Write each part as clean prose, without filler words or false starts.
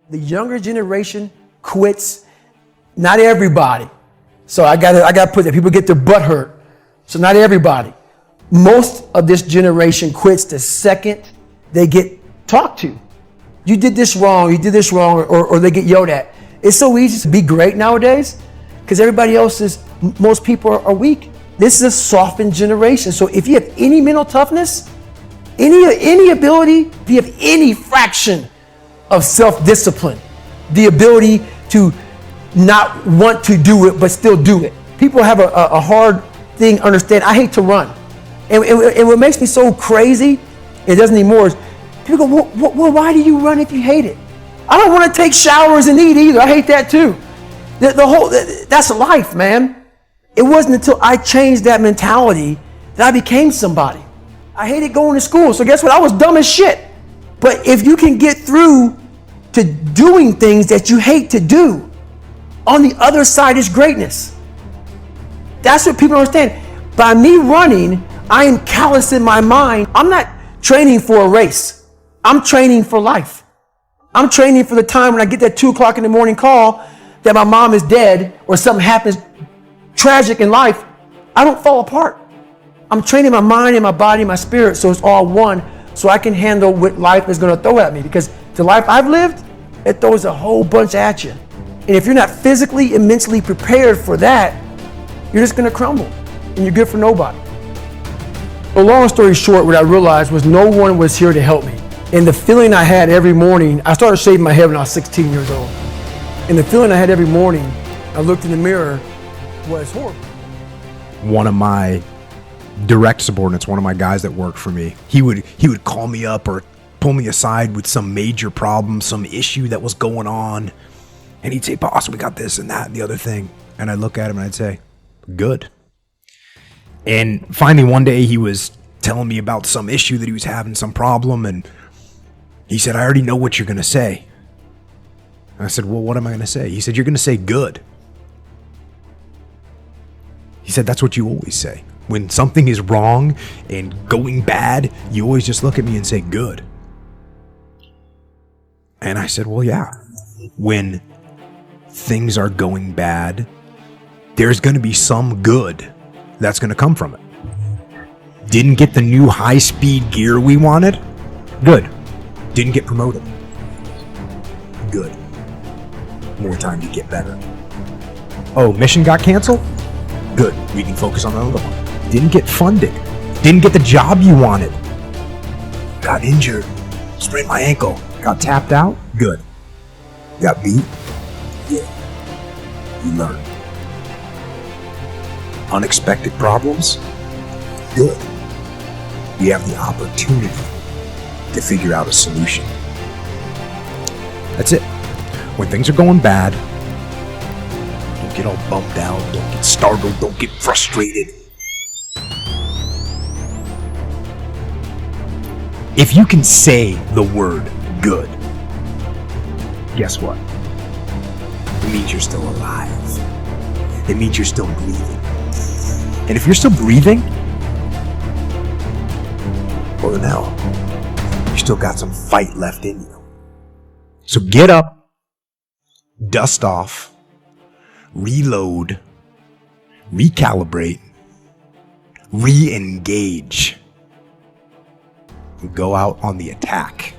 The younger generation quits. Not everybody. So I gotta put that. People get their butt hurt. So not everybody. Most of this generation quits the second they get talked to. You did this wrong, or they get yelled at. It's so easy to be great nowadays because most people are weak. This is a softened generation. So if you have any mental toughness, any ability, if you have any fraction of self-discipline, the ability to not want to do it but still do it. People have a hard thing understand. I hate to run. And what makes me so crazy, it doesn't anymore, is people go, well, why do you run if you hate it? I don't want to take showers and eat either. I hate that too. That's life, man. It wasn't until I changed that mentality that I became somebody. I hated going to school, so guess what? I was dumb as shit. But if you can get through to doing things that you hate to do, on the other side is greatness. That's what people don't understand. By me running, I am callous in my mind. I'm not training for a race. I'm training for life. I'm training for the time when I get that 2 o'clock in the morning call that my mom is dead or something happens tragic in life. I don't fall apart. I'm training my mind and my body and my spirit so it's all one, so I can handle what life is going to throw at me. Because the life I've lived, it throws a whole bunch at you. And if you're not physically and mentally prepared for that, you're just going to crumble and you're good for nobody. A long story short, what I realized was no one was here to help me. And the feeling I had every morning, I started shaving my head when I was 16 years old. And the feeling I had every morning, I looked in the mirror, was horrible. One of my direct subordinates, one of my guys that worked for me, he would call me up or pull me aside with some major problem, some issue that was going on. And he'd say, boss, we got this and that and the other thing. And I'd look at him and I'd say, good. And finally one day he was telling me about some issue that he was having, some problem. And he said, I already know what you're going to say. And I said, well, what am I going to say? He said, you're going to say good. He said, that's what you always say. When something is wrong and going bad, you always just look at me and say good. And I said, well, yeah. When things are going bad, there's going to be some good that's going to come from it. Didn't get the new high-speed gear we wanted? Good. Didn't get promoted? Good. More time to get better. Oh, mission got canceled? Good. We can focus on another one. Didn't get funded. Didn't get the job you wanted. Got injured. Sprained my ankle. Got tapped out? Good. Got beat? Yeah. You learn. Unexpected problems? Good. We have the opportunity to figure out a solution. That's it. When things are going bad, don't get all bummed out, don't get startled, don't get frustrated. If you can say the word good, guess what? It means you're still alive. It means you're still breathing. And if you're still breathing, well then hell, you still got some fight left in you. So get up, dust off, reload, recalibrate, re-engage, and go out on the attack.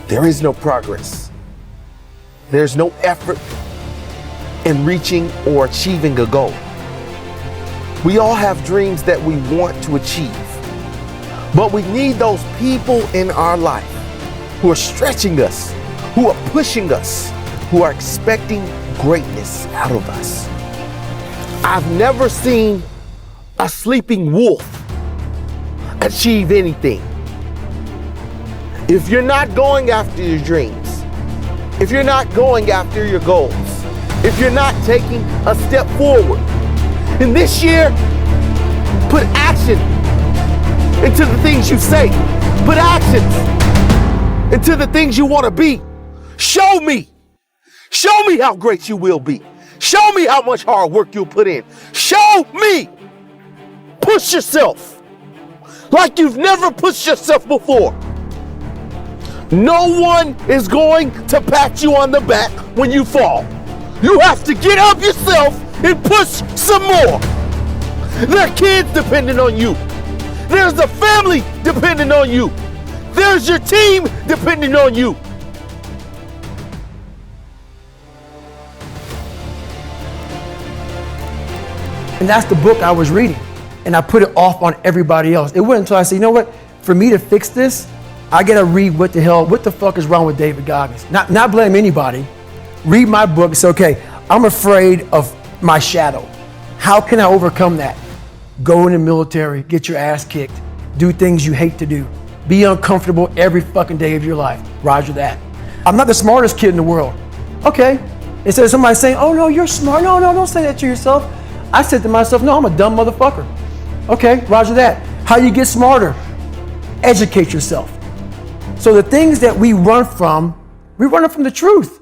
There is no progress. There's no effort in reaching or achieving a goal. We all have dreams that we want to achieve, but we need those people in our life who are stretching us, who are pushing us, who are expecting greatness out of us. I've never seen a sleeping wolf achieve anything. If you're not going after your dreams, if you're not going after your goals, if you're not taking a step forward, then this year, put action into the things you say. Put actions into the things you want to be. Show me. Show me how great you will be. Show me how much hard work you'll put in. Show me. Push yourself like you've never pushed yourself before. No one is going to pat you on the back when you fall. You have to get up yourself and push some more. There are kids depending on you. There's a family depending on you. There's your team depending on you. And that's the book I was reading. And I put it off on everybody else. It wasn't until I said, you know what? For me to fix this, I gotta read what the fuck is wrong with David Goggins? Not blame anybody. Read my book and say, okay, I'm afraid of my shadow. How can I overcome that? Go in the military, get your ass kicked, do things you hate to do. Be uncomfortable every fucking day of your life. Roger that. I'm not the smartest kid in the world. Okay. Instead of somebody saying, oh no, you're smart. No, don't say that to yourself. I said to myself, no, I'm a dumb motherfucker. Okay, roger that. How you get smarter? Educate yourself. So the things that we run from the truth.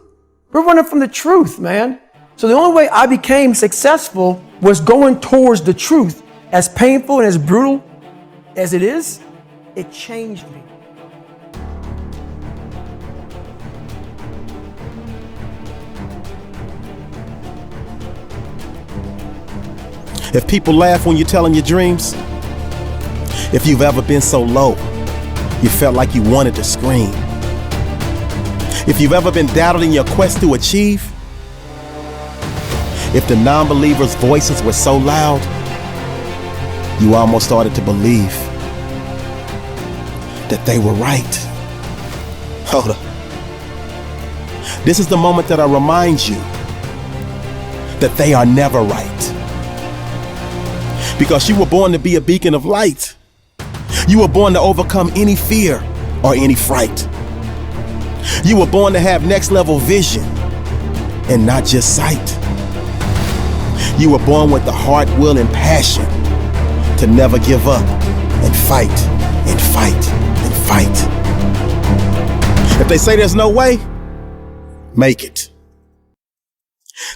We're running from the truth, man. So the only way I became successful was going towards the truth. As painful and as brutal as it is, it changed me. If people laugh when you're telling your dreams, if you've ever been so low, you felt like you wanted to scream. If you've ever been doubted in your quest to achieve, if the non-believers' voices were so loud, you almost started to believe that they were right. Hold up. This is the moment that I remind you that they are never right. Because you were born to be a beacon of light. You were born to overcome any fear or any fright. You were born to have next level vision and not just sight. You were born with the heart, will, and passion to never give up and fight and fight and fight. If they say there's no way, make it.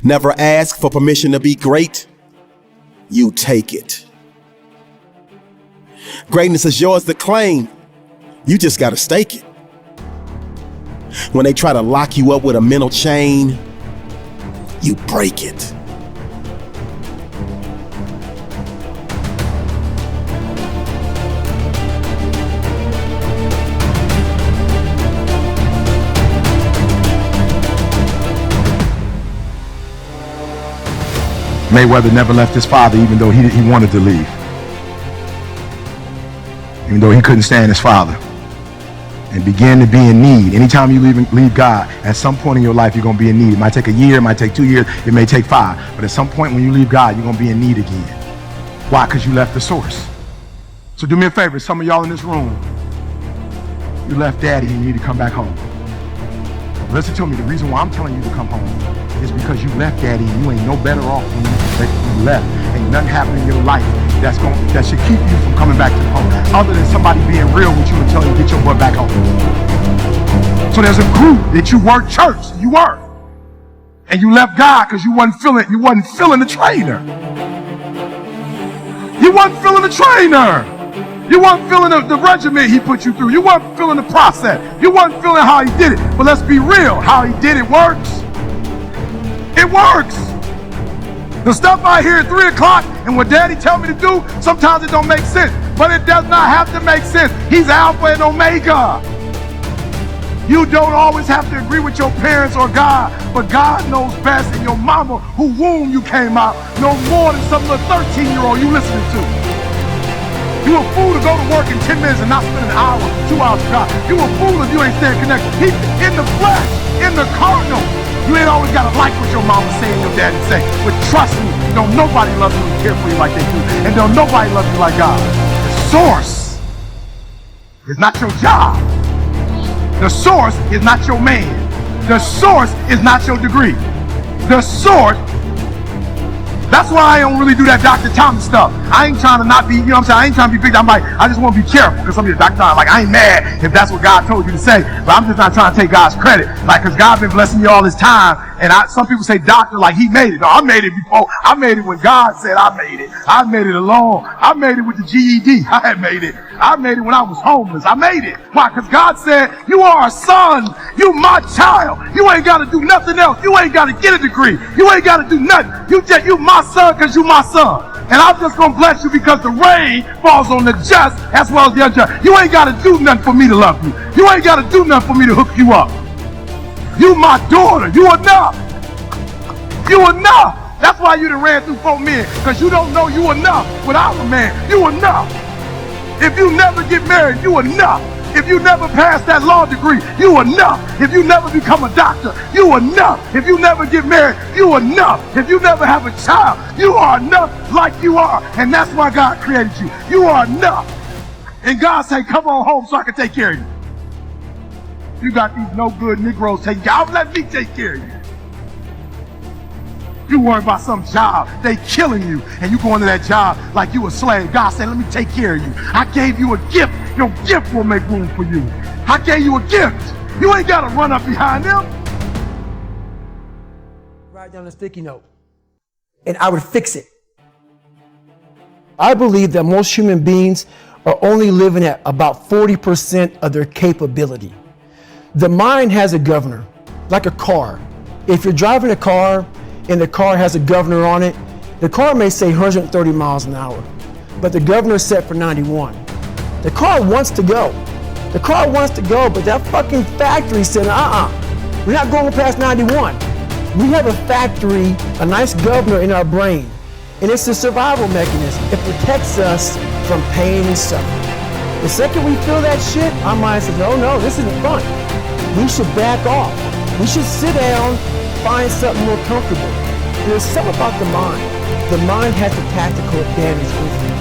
Never ask for permission to be great. You take it. Greatness is yours to claim. You just gotta stake it. When they try to lock you up with a mental chain, you break it. Mayweather never left his father, even though he wanted to leave. Even though he couldn't stand his father. And began to be in need. Anytime you leave God, at some point in your life, you're going to be in need. It might take a year, it might take 2 years, it may take 5. But at some point when you leave God, you're going to be in need again. Why? Because you left the source. So do me a favor, some of y'all in this room, you left daddy and you need to come back home. Listen to me, the reason why I'm telling you to come home is because you left daddy and you ain't no better off when you left. Ain't nothing happening in your life that should keep you from coming back to the home, other than somebody being real with you and telling you to get your butt back home. So there's a group that you weren't church, you weren't. And you left God because you wasn't feeling the trainer. You wasn't feeling the trainer. You weren't feeling the regimen he put you through. You weren't feeling the process. You weren't feeling how he did it. But let's be real, how he did it works. It works. The stuff I hear at 3 o'clock and what daddy tell me to do, sometimes it don't make sense. But it does not have to make sense. He's Alpha and Omega. You don't always have to agree with your parents or God, but God knows best, and your mama, who womb you came out, knows more than some little 13-year-old you listening to. You a fool to go to work in 10 minutes and not spend an hour, 2 hours with God. You a fool if you ain't staying connected. He's in the flesh, in the carnal. You ain't always gotta like what your mama say and your daddy say. But trust me, don't nobody love you and care for you like they do. And don't nobody love you like God. The source is not your job. The source is not your man. The source is not your degree. The source That's why I don't really do that Dr. Thomas stuff. I ain't trying to not be, you know what I'm saying? I ain't trying to be big. I'm like, I just want to be careful because some of the Dr. Thomas, like, I ain't mad if that's what God told you to say, but I'm just not trying to take God's credit. Like, because God's been blessing me all this time, and some people say doctor, like he made it. No, I made it before. I made it when God said I made it. I made it alone. I made it with the GED. I had made it. I made it when I was homeless. I made it. Why? Because God said, you are a son. You my child. You ain't got to do nothing else. You ain't got to get a degree. You ain't got to do nothing. You my son because you my son. And I'm just going to bless you because the rain falls on the just as well as the unjust. You ain't got to do nothing for me to love you. You ain't got to do nothing for me to hook you up. You my daughter. You enough. You enough. That's why you done ran through 4 men, because you don't know you enough without a man. You enough. If you never get married, you enough. If you never pass that law degree, you enough. If you never become a doctor, you enough. If you never get married, you enough. If you never have a child, you are enough like you are. And that's why God created you. You are enough. And God said, come on home so I can take care of you. You got these no good Negroes taking care of you. Let me take care of you. You worry about some job, they killing you, and you go into that job like you a slave. God said, let me take care of you. I gave you a gift. Your gift will make room for you. I gave you a gift. You ain't got to run up behind them. Write down a sticky note, and I would fix it. I believe that most human beings are only living at about 40% of their capability. The mind has a governor, like a car. If you're driving a car, and the car has a governor on it, the car may say 130 miles an hour, but the governor is set for 91. The car wants to go. The car wants to go, but that fucking factory said, we're not going past 91. We have a factory, a nice governor in our brain, and it's a survival mechanism. It protects us from pain and suffering. The second we feel that shit, our mind says, oh no, this isn't fun. We should back off. We should sit down, find something more comfortable. There's something about the mind. The mind has a tactical advantage over you.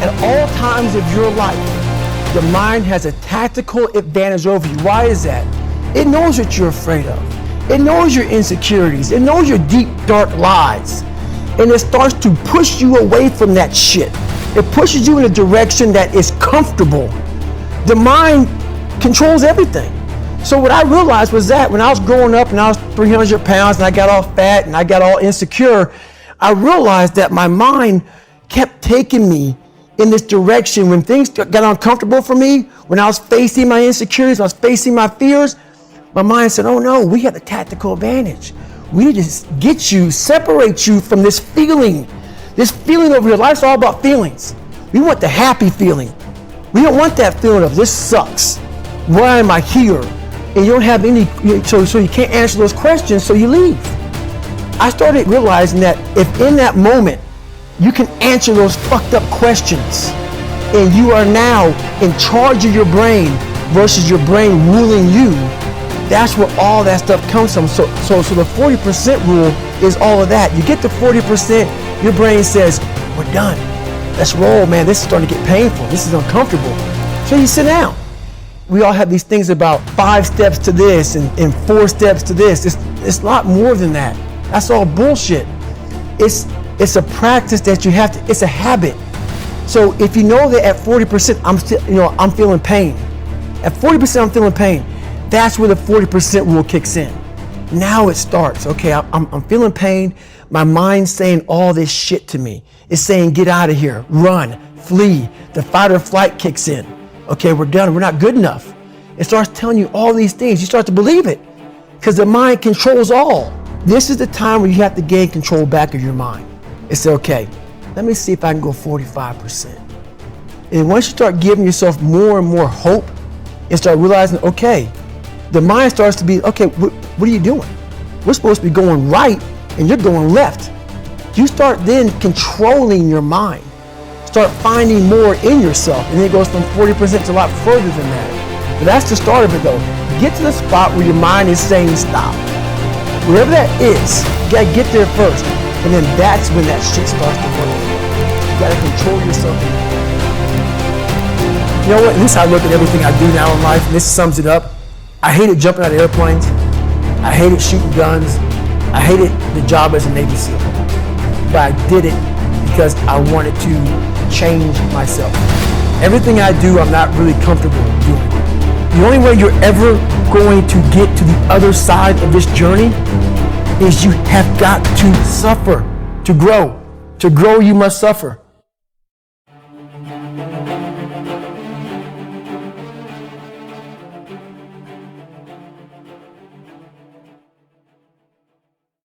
At all times of your life, the mind has a tactical advantage over you. Why is that? It knows what you're afraid of. It knows your insecurities. It knows your deep, dark lies. And it starts to push you away from that shit. It pushes you in a direction that is comfortable. The mind controls everything. So what I realized was that when I was growing up and I was 300 pounds and I got all fat and I got all insecure, I realized that my mind kept taking me in this direction. When things got uncomfortable for me, when I was facing my insecurities, I was facing my fears, my mind said, oh no, we have a tactical advantage. We need to get you, separate you from this feeling over here. Life's all about feelings. We want the happy feeling. We don't want that feeling of this sucks. Why am I here? And you don't have any, so you can't answer those questions, so you leave. I started realizing that if in that moment you can answer those fucked up questions and you are now in charge of your brain versus your brain ruling you, that's where all that stuff comes from. So the 40% rule is all of that. You get to 40%, your brain says, we're done. Let's roll, man. This is starting to get painful. This is uncomfortable. So you sit down. We all have these things about 5 steps to this and 4 steps to this. It's a lot more than that. That's all bullshit. It's a practice that you have to, it's a habit. So if you know that at 40%, I'm feeling pain. At 40% I'm feeling pain. That's where the 40% rule kicks in. Now it starts. Okay, I'm feeling pain. My mind's saying all this shit to me. It's saying, get out of here, run, flee. The fight or flight kicks in. Okay, we're done. We're not good enough. It starts telling you all these things. You start to believe it because the mind controls all. This is the time where you have to gain control back of your mind. It's okay, let me see if I can go 45%. And once you start giving yourself more and more hope and start realizing, okay, the mind starts to be, okay, what are you doing? We're supposed to be going right and you're going left. You start then controlling your mind. Start finding more in yourself, and then it goes from 40% to a lot further than that. But that's the start of it though. Get to the spot where your mind is saying stop. Wherever that is, you gotta get there first. And then that's when that shit starts to work. You gotta control yourself. You know what, at least I look at everything I do now in life, and this sums it up. I hated jumping out of airplanes. I hated shooting guns. I hated the job as a Navy SEAL. but I did it because I wanted to change myself. Everything I do, I'm not really comfortable doing. The only way you're ever going to get to the other side of this journey is you have got to suffer to grow. To grow, you must suffer.